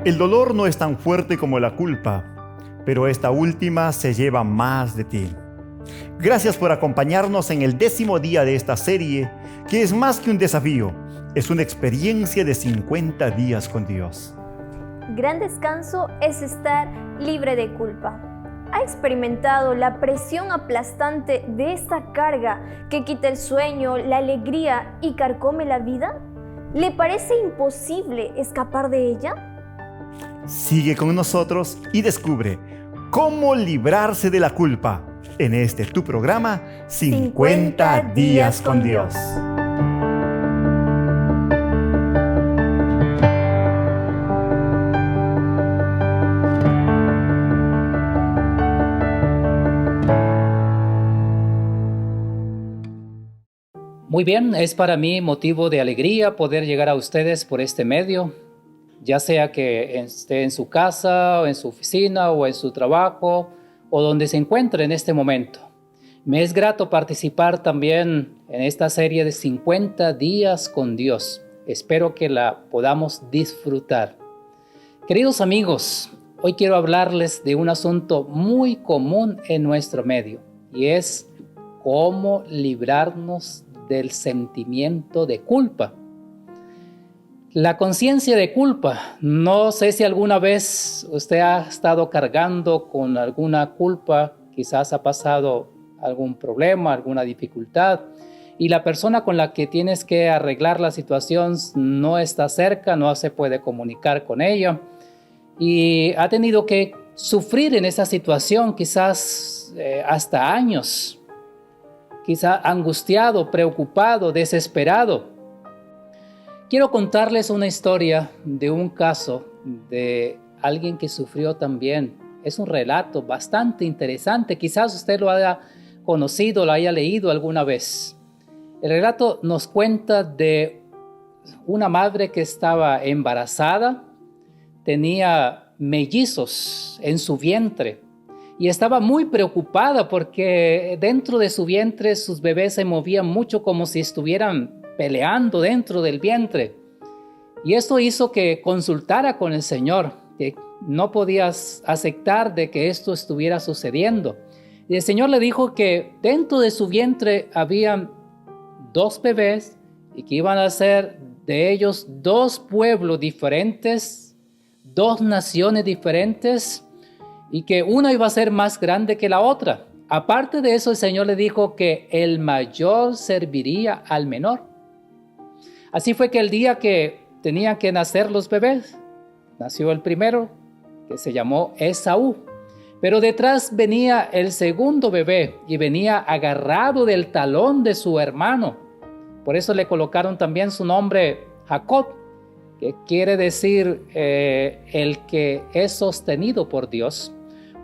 El dolor no es tan fuerte como la culpa, pero esta última se lleva más de ti. Gracias por acompañarnos en el 10º día de esta serie, que es más que un desafío, es una experiencia de 50 días con Dios. Gran descanso es estar libre de culpa. ¿Ha experimentado la presión aplastante de esta carga que quita el sueño, la alegría y carcome la vida? ¿Le parece imposible escapar de ella? Sigue con nosotros y descubre cómo librarse de la culpa en este tu programa 50 días con Dios. Muy bien, es para mí motivo de alegría poder llegar a ustedes por este medio, ya sea que esté en su casa, o en su oficina, o en su trabajo, o donde se encuentre en este momento. Me es grato participar también en esta serie de 50 días con Dios. Espero que la podamos disfrutar. Queridos amigos, hoy quiero hablarles de un asunto muy común en nuestro medio, y es cómo librarnos del sentimiento de culpa. La conciencia de culpa. No sé si alguna vez usted ha estado cargando con alguna culpa, quizás ha pasado algún problema, alguna dificultad, y la persona con la que tienes que arreglar la situación no está cerca, no se puede comunicar con ella, y ha tenido que sufrir en esa situación quizás hasta años, quizá angustiado, preocupado, desesperado. Quiero contarles una historia de un caso de alguien que sufrió también. Es un relato bastante interesante. Quizás usted lo haya conocido, lo haya leído alguna vez. El relato nos cuenta de una madre que estaba embarazada, tenía mellizos en su vientre y estaba muy preocupada porque dentro de su vientre sus bebés se movían mucho como si estuvieran peleando dentro del vientre. Y esto hizo que consultara con el Señor, que no podías aceptar de que esto estuviera sucediendo. Y el Señor le dijo que dentro de su vientre habían 2 bebés y que iban a ser de ellos 2 pueblos diferentes, 2 naciones diferentes, y que una iba a ser más grande que la otra. Aparte de eso, el Señor le dijo que el mayor serviría al menor. Así fue que el día que tenían que nacer los bebés, nació el primero, que se llamó Esaú. Pero detrás venía el segundo bebé y venía agarrado del talón de su hermano. Por eso le colocaron también su nombre Jacob, que quiere decir el que es sostenido por Dios,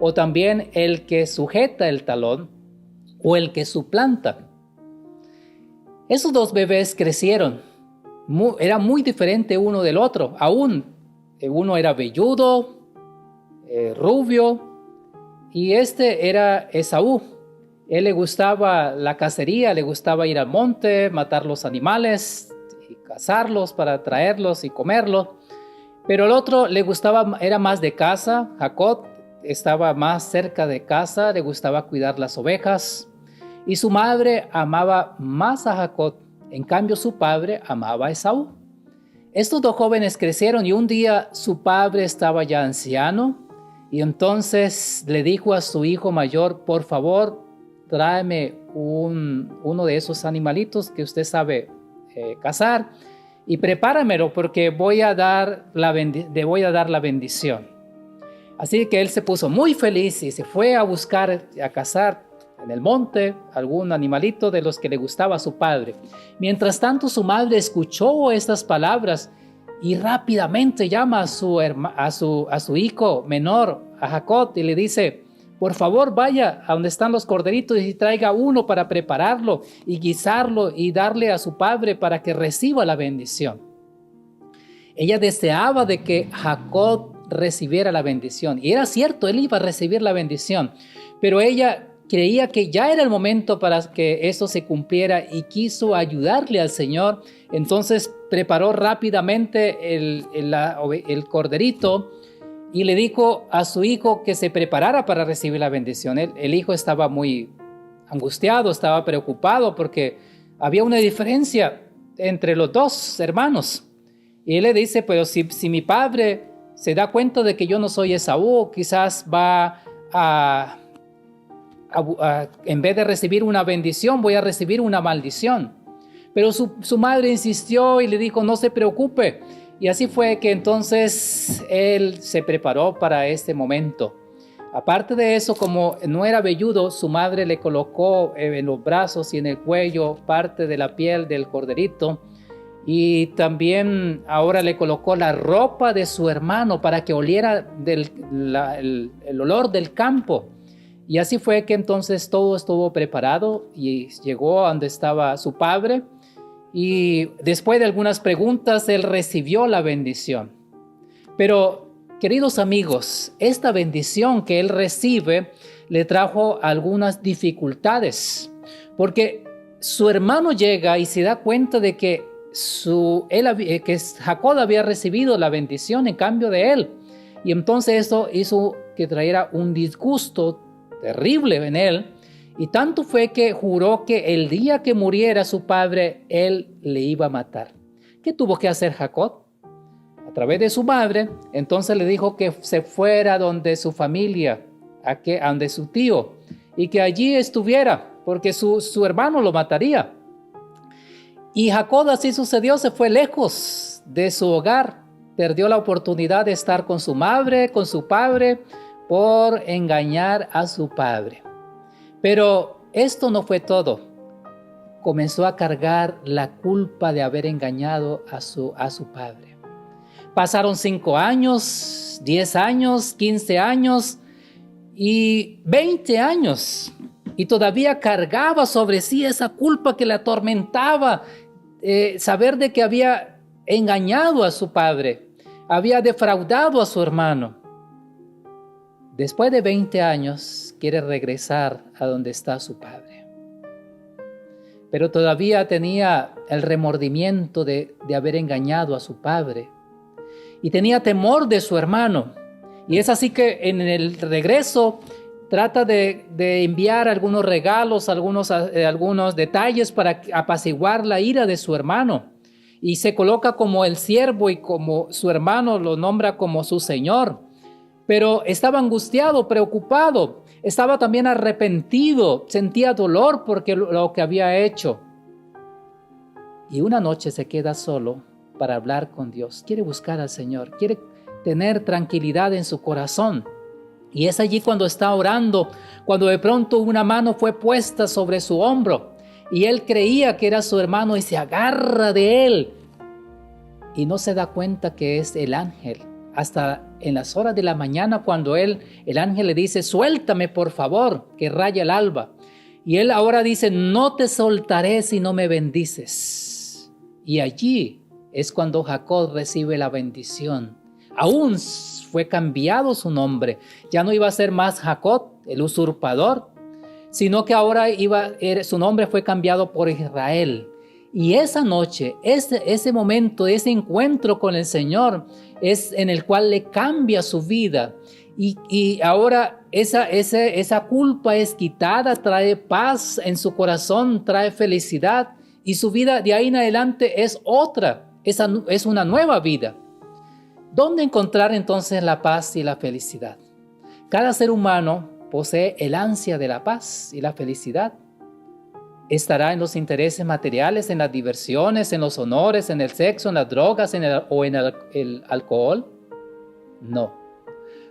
o también el que sujeta el talón, o el que suplanta. Esos 2 bebés crecieron, era muy diferente uno del otro. Aún uno era velludo, rubio, y este era Esaú. Él le gustaba la cacería, le gustaba ir al monte, matar los animales y cazarlos para traerlos y comerlos. Pero el otro le gustaba, era más de casa. Jacob estaba más cerca de casa, le gustaba cuidar las ovejas. Y su madre amaba más a Jacob. En cambio, su padre amaba a Esaú. Estos 2 jóvenes crecieron y un día su padre estaba ya anciano y entonces le dijo a su hijo mayor: por favor, tráeme uno de esos animalitos que usted sabe cazar y prepáramelo porque voy a dar la bendición. Así que él se puso muy feliz y se fue a buscar, a cazar en el monte algún animalito de los que le gustaba a su padre. Mientras tanto, su madre escuchó estas palabras y rápidamente llama a su hijo menor, a Jacob, y le dice: por favor, vaya a donde están los corderitos y traiga uno para prepararlo y guisarlo y darle a su padre para que reciba la bendición. Ella deseaba de que Jacob recibiera la bendición. Y era cierto, él iba a recibir la bendición. Pero ella creía que ya era el momento para que eso se cumpliera y quiso ayudarle al Señor. Entonces preparó rápidamente el corderito y le dijo a su hijo que se preparara para recibir la bendición. El hijo estaba muy angustiado, estaba preocupado porque había una diferencia entre los dos hermanos. Y él le dice, pero si mi padre se da cuenta de que yo no soy Esaú, quizás va en vez de recibir una bendición, voy a recibir una maldición. Pero su madre insistió y le dijo, no se preocupe. Y así fue que entonces él se preparó para este momento. Aparte de eso, como no era velludo, su madre le colocó en los brazos y en el cuello parte de la piel del corderito. Y también ahora le colocó la ropa de su hermano para que oliera el olor del campo. Y así fue que entonces todo estuvo preparado y llegó a donde estaba su padre. Y después de algunas preguntas, él recibió la bendición. Pero, queridos amigos, esta bendición que él recibe le trajo algunas dificultades. Porque su hermano llega y se da cuenta de que Jacob había recibido la bendición en cambio de él. Y entonces eso hizo que trajera un disgusto terrible en él. Y tanto fue que juró que el día que muriera su padre, él le iba a matar. ¿Qué tuvo que hacer Jacob? A través de su madre, entonces le dijo que se fuera donde su familia, a donde su tío, y que allí estuviera, porque su hermano lo mataría. Y Jacob, así sucedió, se fue lejos de su hogar, perdió la oportunidad de estar con su madre, con su padre, por engañar a su padre. Pero esto no fue todo. Comenzó a cargar la culpa de haber engañado a su padre. Pasaron 5 años, 10 años, 15 años y 20 años. Y todavía cargaba sobre sí esa culpa que le atormentaba, saber de que había engañado a su padre, había defraudado a su hermano. Después de 20 años, quiere regresar a donde está su padre. Pero todavía tenía el remordimiento de haber engañado a su padre. Y tenía temor de su hermano. Y es así que en el regreso trata de enviar algunos regalos, algunos detalles para apaciguar la ira de su hermano. Y se coloca como el siervo y como su hermano lo nombra como su señor. Pero estaba angustiado, preocupado, estaba también arrepentido, sentía dolor porque lo que había hecho. Y una noche se queda solo para hablar con Dios. Quiere buscar al Señor, quiere tener tranquilidad en su corazón. Y es allí cuando está orando, cuando de pronto una mano fue puesta sobre su hombro. Y él creía que era su hermano y se agarra de él. Y no se da cuenta que es el ángel. Hasta en las horas de la mañana cuando el ángel le dice, suéltame por favor, que raya el alba. Y él ahora dice, no te soltaré si no me bendices. Y allí es cuando Jacob recibe la bendición. Aún fue cambiado su nombre. Ya no iba a ser más Jacob, el usurpador, sino que ahora su nombre fue cambiado por Israel. Y esa noche, ese momento, ese encuentro con el Señor es en el cual le cambia su vida. Y ahora esa culpa es quitada, trae paz en su corazón, trae felicidad. Y su vida de ahí en adelante es otra, es una nueva vida. ¿Dónde encontrar entonces la paz y la felicidad? Cada ser humano posee el ansia de la paz y la felicidad. ¿Estará en los intereses materiales, en las diversiones, en los honores, en el sexo, en las drogas o en el alcohol? No.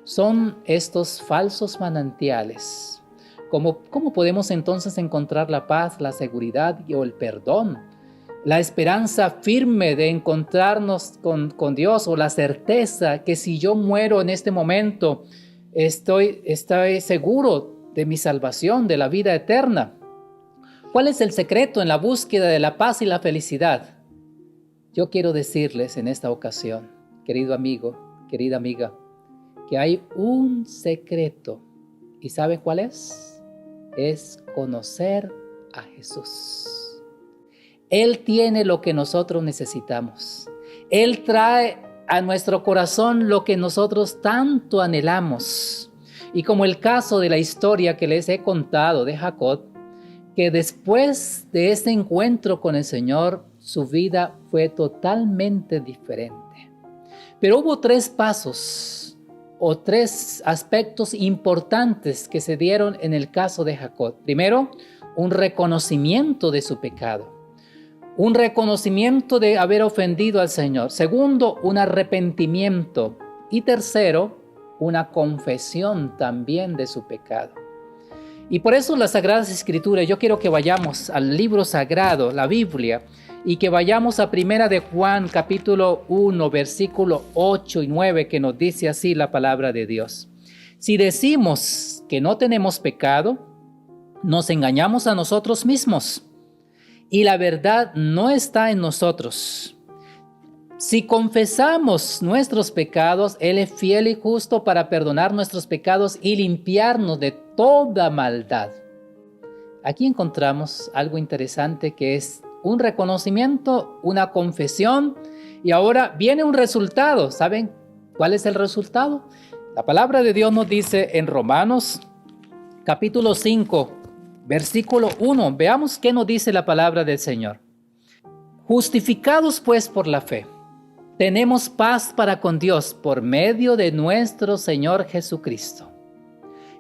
Son estos falsos manantiales. ¿Cómo podemos entonces encontrar la paz, la seguridad o el perdón? La esperanza firme de encontrarnos con Dios o la certeza que si yo muero en este momento, estoy seguro de mi salvación, de la vida eterna. ¿Cuál es el secreto en la búsqueda de la paz y la felicidad? Yo quiero decirles en esta ocasión, querido amigo, querida amiga, que hay un secreto. ¿Y sabe cuál es? es conocer a Jesús. Él tiene lo que nosotros necesitamos. Él trae a nuestro corazón lo que nosotros tanto anhelamos. Y como el caso de la historia que les he contado de Jacob, que después de este encuentro con el Señor, su vida fue totalmente diferente. Pero hubo 3 pasos o 3 aspectos importantes que se dieron en el caso de Jacob. Primero, un reconocimiento de su pecado. Un reconocimiento de haber ofendido al Señor. Segundo, un arrepentimiento. Y tercero, una confesión también de su pecado. Y por eso las Sagradas Escrituras, yo quiero que vayamos al libro sagrado, la Biblia, y que vayamos a Primera de Juan, capítulo 1, versículo 8 y 9, que nos dice así la palabra de Dios. Si decimos que no tenemos pecado, nos engañamos a nosotros mismos, y la verdad no está en nosotros. Si confesamos nuestros pecados, Él es fiel y justo para perdonar nuestros pecados y limpiarnos de toda maldad. Aquí encontramos algo interesante que es un reconocimiento, una confesión, y ahora viene un resultado. ¿Saben cuál es el resultado? La palabra de Dios nos dice en Romanos, capítulo 5, versículo 1. Veamos qué nos dice la palabra del Señor. Justificados pues por la fe, tenemos paz para con Dios por medio de nuestro Señor Jesucristo.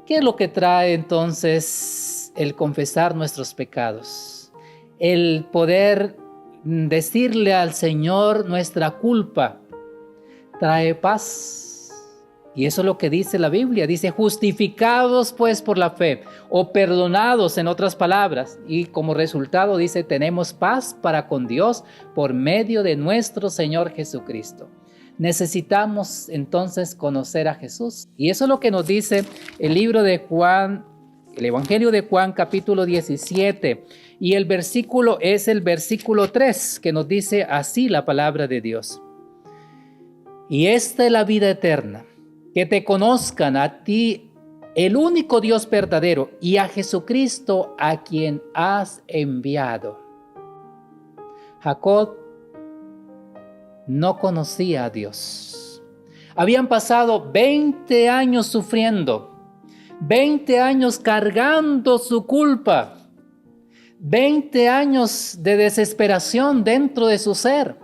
¿Qué es lo que trae entonces el confesar nuestros pecados? El poder decirle al Señor nuestra culpa trae paz. Y eso es lo que dice la Biblia. Dice, justificados pues por la fe, o perdonados en otras palabras. Y como resultado dice, tenemos paz para con Dios por medio de nuestro Señor Jesucristo. Necesitamos entonces conocer a Jesús. Y eso es lo que nos dice el libro de Juan, el Evangelio de Juan, capítulo 17. Y el versículo es el versículo 3, que nos dice así la palabra de Dios. Y esta es la vida eterna, que te conozcan a ti, el único Dios verdadero, y a Jesucristo a quien has enviado. Jacob no conocía a Dios. Habían pasado 20 años sufriendo, 20 años cargando su culpa, 20 años de desesperación dentro de su ser.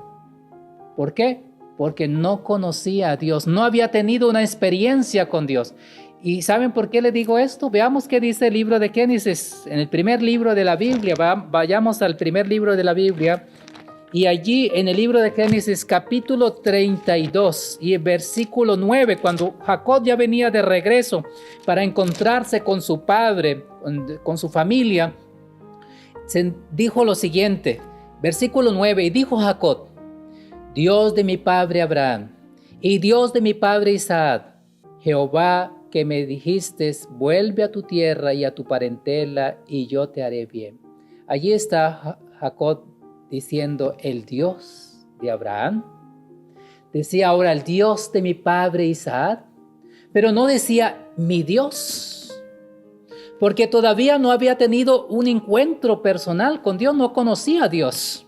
¿Por qué? Porque no conocía a Dios, no había tenido una experiencia con Dios. ¿Y saben por qué le digo esto? Veamos qué dice el libro de Génesis, en el primer libro de la Biblia. Vayamos al primer libro de la Biblia, y allí en el libro de Génesis, capítulo 32 y el versículo 9, cuando Jacob ya venía de regreso para encontrarse con su padre, con su familia, se dijo lo siguiente, versículo 9, y dijo Jacob, Dios de mi padre Abraham y Dios de mi padre Isaac, Jehová que me dijiste, vuelve a tu tierra y a tu parentela y yo te haré bien. Allí está Jacob diciendo el Dios de Abraham. Decía ahora el Dios de mi padre Isaac, pero no decía mi Dios, porque todavía no había tenido un encuentro personal con Dios, no conocía a Dios.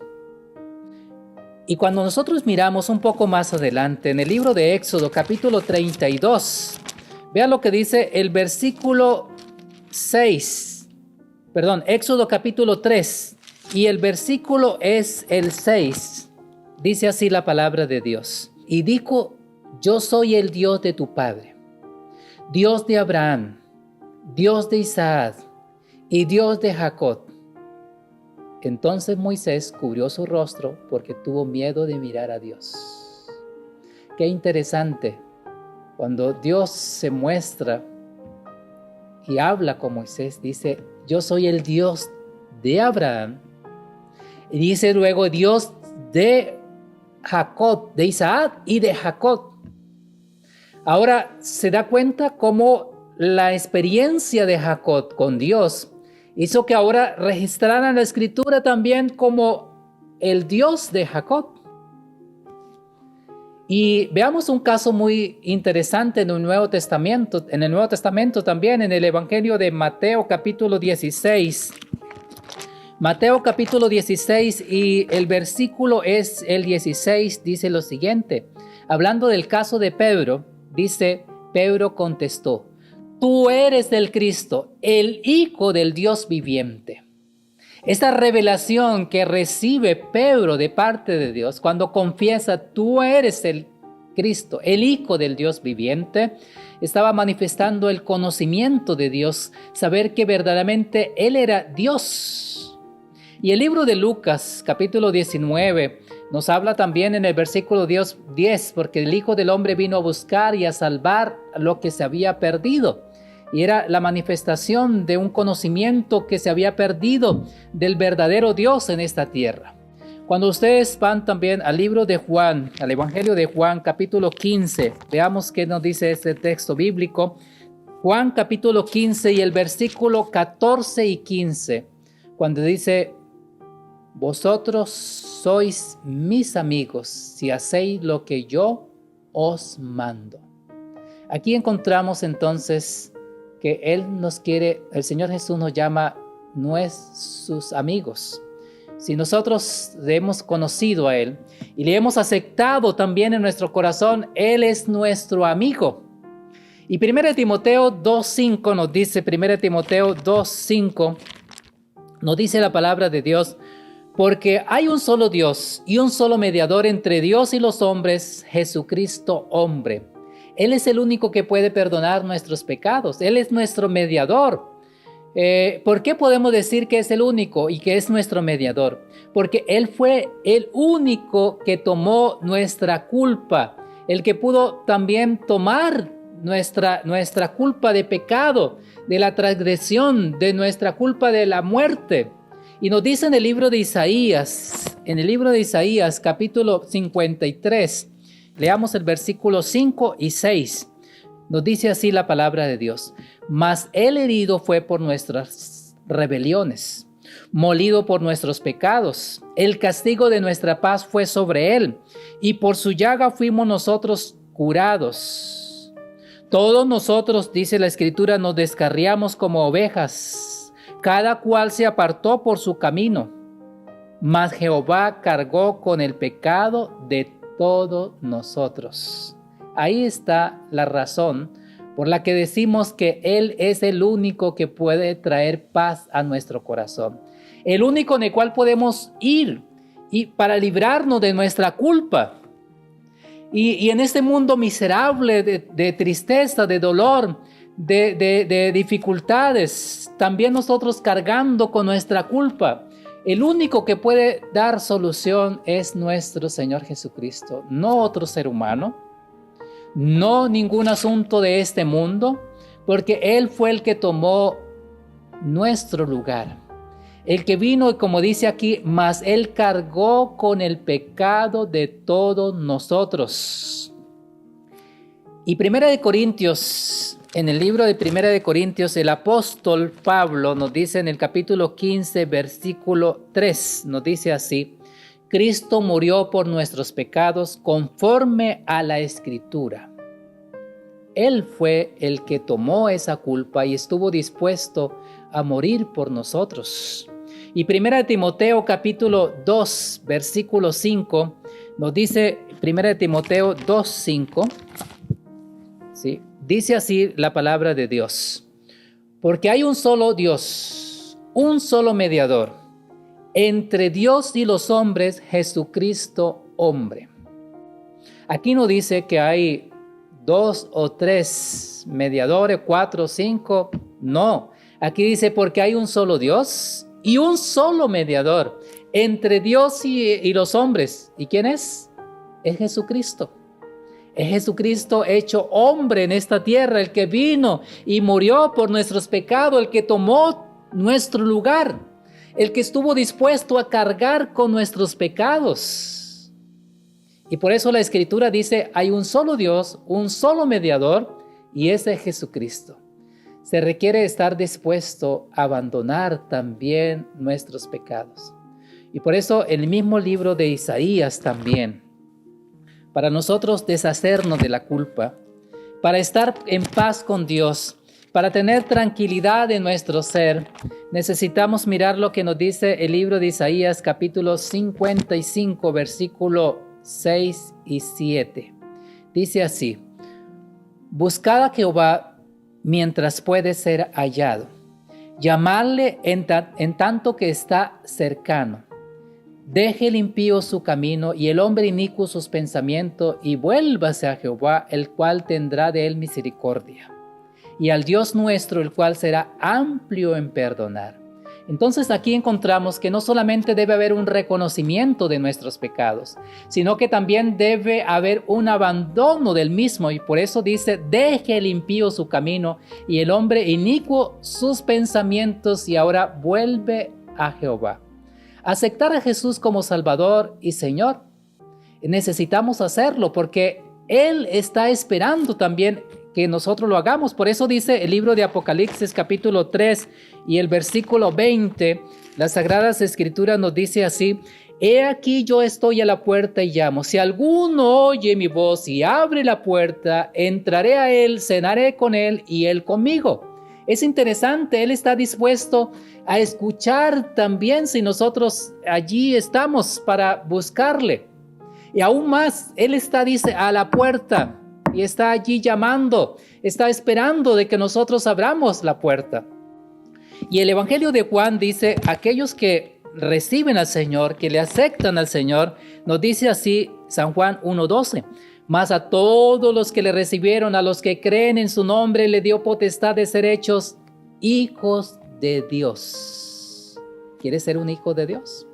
Y cuando nosotros miramos un poco más adelante en el libro de Éxodo, capítulo 32, vean lo que dice el versículo 6, Éxodo capítulo 3, y el versículo es el 6. Dice así la palabra de Dios. Y dijo, yo soy el Dios de tu padre, Dios de Abraham, Dios de Isaac y Dios de Jacob. Entonces Moisés cubrió su rostro porque tuvo miedo de mirar a Dios. Qué interesante, cuando Dios se muestra y habla con Moisés, dice, yo soy el Dios de Abraham, y dice luego Dios de Jacob, de Isaac y de Jacob. Ahora se da cuenta cómo la experiencia de Jacob con Dios hizo que ahora registraran la escritura también como el Dios de Jacob. Y veamos un caso muy interesante en el Nuevo Testamento también, en el Evangelio de Mateo capítulo 16. Mateo capítulo 16 y el versículo es el 16, dice lo siguiente. Hablando del caso de Pedro, dice, Pedro contestó, tú eres el Cristo, el Hijo del Dios viviente. Esta revelación que recibe Pedro de parte de Dios cuando confiesa, tú eres el Cristo, el Hijo del Dios viviente, estaba manifestando el conocimiento de Dios, saber que verdaderamente Él era Dios. Y el libro de Lucas, capítulo 19, nos habla también en el versículo 10, porque el Hijo del Hombre vino a buscar y a salvar lo que se había perdido. Y era la manifestación de un conocimiento que se había perdido del verdadero Dios en esta tierra. Cuando ustedes van también al libro de Juan, al Evangelio de Juan, capítulo 15, veamos qué nos dice este texto bíblico. Juan capítulo 15 y el versículo 14 y 15, cuando dice, vosotros sois mis amigos si hacéis lo que yo os mando. Aquí encontramos entonces que Él nos quiere, el Señor Jesús nos llama sus amigos. Si nosotros le hemos conocido a Él y le hemos aceptado también en nuestro corazón, Él es nuestro amigo. Y 1 Timoteo 2.5 nos dice, 1 Timoteo 2.5 nos dice la palabra de Dios, porque hay un solo Dios y un solo mediador entre Dios y los hombres, Jesucristo hombre. Él es el único que puede perdonar nuestros pecados. Él es nuestro mediador. ¿Por qué podemos decir que es el único y que es nuestro mediador? Porque Él fue el único que tomó nuestra culpa, el que pudo también tomar nuestra culpa de pecado, de la transgresión, de nuestra culpa de la muerte. Y nos dice en el libro de Isaías, capítulo 53, leamos el versículo 5 y 6. Nos dice así la palabra de Dios. Mas Él herido fue por nuestras rebeliones, molido por nuestros pecados. El castigo de nuestra paz fue sobre Él, y por su llaga fuimos nosotros curados. Todos nosotros, dice la Escritura, nos descarriamos como ovejas. Cada cual se apartó por su camino. Mas Jehová cargó con el pecado de todos nosotros. Ahí está la razón por la que decimos que Él es el único que puede traer paz a nuestro corazón. El único en el cual podemos ir y para librarnos de nuestra culpa. Y en este mundo miserable de tristeza, de dolor, de dificultades, también nosotros cargando con nuestra culpa. El único que puede dar solución es nuestro Señor Jesucristo, no otro ser humano, no ningún asunto de este mundo, porque Él fue el que tomó nuestro lugar. El que vino, y como dice aquí, mas Él cargó con el pecado de todos nosotros. Y en el libro de 1 de Corintios, el apóstol Pablo nos dice en el capítulo 15, versículo 3, nos dice así, Cristo murió por nuestros pecados conforme a la Escritura. Él fue el que tomó esa culpa y estuvo dispuesto a morir por nosotros. Y 1 Timoteo capítulo 2, versículo 5, nos dice 1 Timoteo 2, 5, ¿sí? Dice así la palabra de Dios, porque hay un solo Dios, un solo mediador, entre Dios y los hombres, Jesucristo hombre. Aquí no dice que hay 2 o 3 mediadores, 4 o 5, no. Aquí dice porque hay un solo Dios y un solo mediador, entre Dios y los hombres. ¿Y quién es? Es Jesucristo. Es Jesucristo hecho hombre en esta tierra, el que vino y murió por nuestros pecados, el que tomó nuestro lugar, el que estuvo dispuesto a cargar con nuestros pecados. Y por eso la Escritura dice, hay un solo Dios, un solo mediador, y ese es Jesucristo. Se requiere estar dispuesto a abandonar también nuestros pecados. Y por eso el mismo libro de Isaías también, para nosotros deshacernos de la culpa, para estar en paz con Dios, para tener tranquilidad en nuestro ser, necesitamos mirar lo que nos dice el libro de Isaías, capítulo 55, versículo 6 y 7. Dice así: buscad a Jehová mientras puede ser hallado, llamadle en tanto que está cercano. Deje el impío su camino y el hombre inicuo sus pensamientos, y vuélvase a Jehová, el cual tendrá de él misericordia, y al Dios nuestro, el cual será amplio en perdonar. Entonces aquí encontramos que no solamente debe haber un reconocimiento de nuestros pecados, sino que también debe haber un abandono del mismo, y por eso dice: deje el impío su camino y el hombre inicuo sus pensamientos, y ahora vuelve a Jehová. Aceptar a Jesús como Salvador y Señor, necesitamos hacerlo porque Él está esperando también que nosotros lo hagamos. Por eso dice el libro de Apocalipsis capítulo 3 y el versículo 20, las Sagradas Escrituras nos dice así: he aquí yo estoy a la puerta y llamo. Si alguno oye mi voz y abre la puerta, entraré a él, cenaré con él y él conmigo. Es interesante, Él está dispuesto a escuchar también si nosotros allí estamos para buscarle. Y aún más, Él está, dice, a la puerta y está allí llamando, está esperando de que nosotros abramos la puerta. Y el Evangelio de Juan dice: aquellos que reciben al Señor, que le aceptan al Señor, nos dice así San Juan 1:12. Mas a todos los que le recibieron, a los que creen en su nombre, le dio potestad de ser hechos hijos de Dios. ¿Quieres ser un hijo de Dios?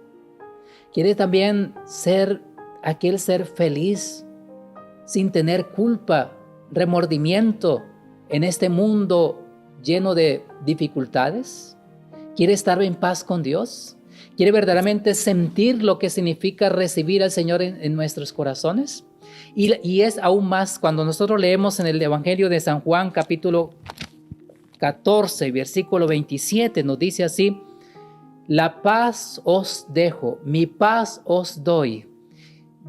¿Quieres también ser aquel ser feliz, sin tener culpa, remordimiento en este mundo lleno de dificultades? ¿Quiere estar en paz con Dios? ¿Quiere verdaderamente sentir lo que significa recibir al Señor en nuestros corazones? Y es aún más cuando nosotros leemos en el Evangelio de San Juan, capítulo 14, versículo 27, nos dice así: la paz os dejo, mi paz os doy.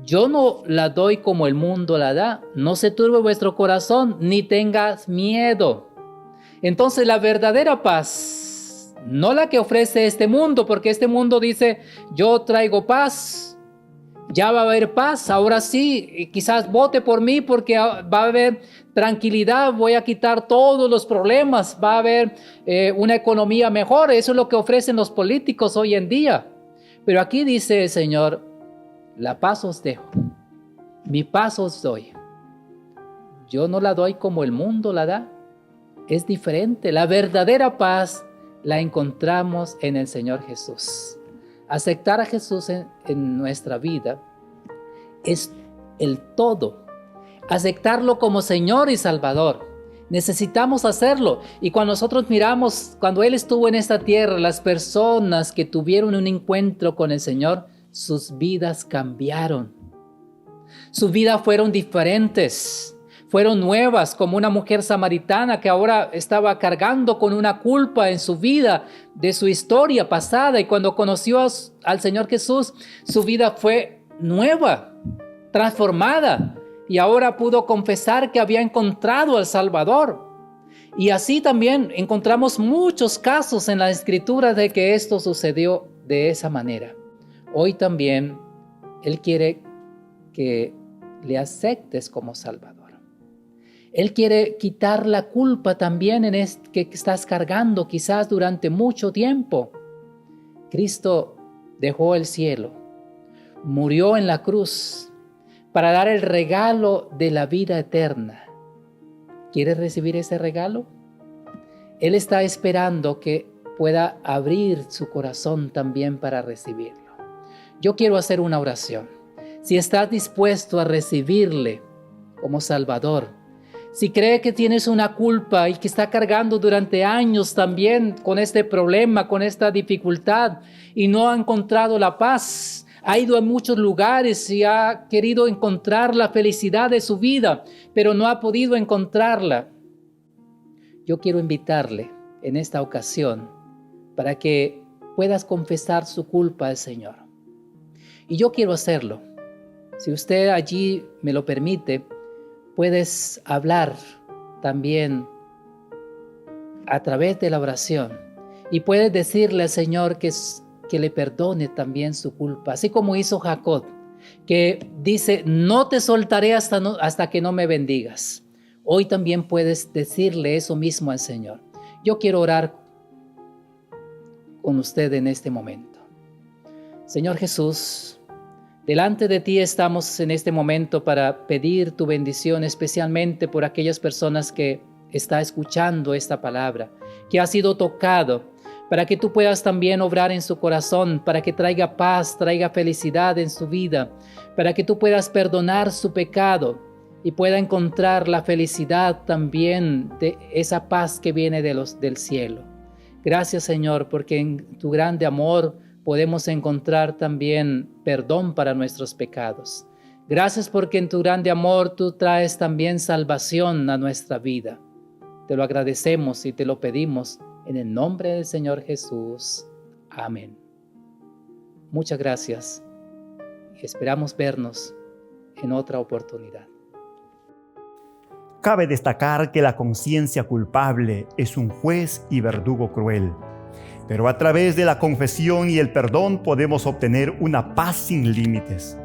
Yo no la doy como el mundo la da. No se turbe vuestro corazón, ni tengas miedo. Entonces la verdadera paz, no la que ofrece este mundo, porque este mundo dice: yo traigo paz, ya va a haber paz, ahora sí, quizás vote por mí porque va a haber tranquilidad, voy a quitar todos los problemas, va a haber una economía mejor. Eso es lo que ofrecen los políticos hoy en día. Pero aquí dice el Señor: la paz os dejo, mi paz os doy. Yo no la doy como el mundo la da. Es diferente. La verdadera paz la encontramos en el Señor Jesús. Aceptar a Jesús en nuestra vida es el todo. Aceptarlo como Señor y Salvador. Necesitamos hacerlo. Y cuando nosotros miramos, cuando Él estuvo en esta tierra, las personas que tuvieron un encuentro con el Señor, sus vidas cambiaron. Sus vidas fueron diferentes. Fueron nuevas, como una mujer samaritana que ahora estaba cargando con una culpa en su vida de su historia pasada, y cuando conoció al Señor Jesús, su vida fue nueva, transformada, y ahora pudo confesar que había encontrado al Salvador. Y así también encontramos muchos casos en la Escritura de que esto sucedió de esa manera. Hoy también Él quiere que le aceptes como Salvador. Él quiere quitar la culpa también que estás cargando quizás durante mucho tiempo. Cristo dejó el cielo, murió en la cruz para dar el regalo de la vida eterna. ¿Quieres recibir ese regalo? Él está esperando que pueda abrir su corazón también para recibirlo. Yo quiero hacer una oración. Si estás dispuesto a recibirle como Salvador, si cree que tienes una culpa y que está cargando durante años también con este problema, con esta dificultad, y no ha encontrado la paz, ha ido a muchos lugares y ha querido encontrar la felicidad de su vida, pero no ha podido encontrarla, yo quiero invitarle en esta ocasión para que puedas confesar su culpa al Señor. Y yo quiero hacerlo. Si usted allí me lo permite, puedes hablar también a través de la oración y puedes decirle al Señor que le perdone también su culpa, así como hizo Jacob, que dice: no te soltaré hasta que no me bendigas. Hoy también puedes decirle eso mismo al Señor. Yo quiero orar con usted en este momento. Señor Jesús, delante de ti estamos en este momento para pedir tu bendición, especialmente por aquellas personas que están escuchando esta palabra, que ha sido tocado, para que tú puedas también obrar en su corazón, para que traiga paz, traiga felicidad en su vida, para que tú puedas perdonar su pecado y pueda encontrar la felicidad también de esa paz que viene del cielo. Gracias, Señor, porque en tu grande amor podemos encontrar también perdón para nuestros pecados. Gracias porque en tu grande amor tú traes también salvación a nuestra vida. Te lo agradecemos y te lo pedimos en el nombre del Señor Jesús. Amén. Muchas gracias y esperamos vernos en otra oportunidad. Cabe destacar que la conciencia culpable es un juez y verdugo cruel, pero a través de la confesión y el perdón podemos obtener una paz sin límites.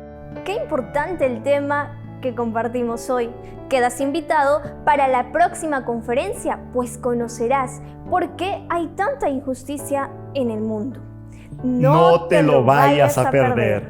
Qué importante el tema que compartimos hoy. Quedas invitado para la próxima conferencia, pues conocerás por qué hay tanta injusticia en el mundo. No te lo vayas a perder.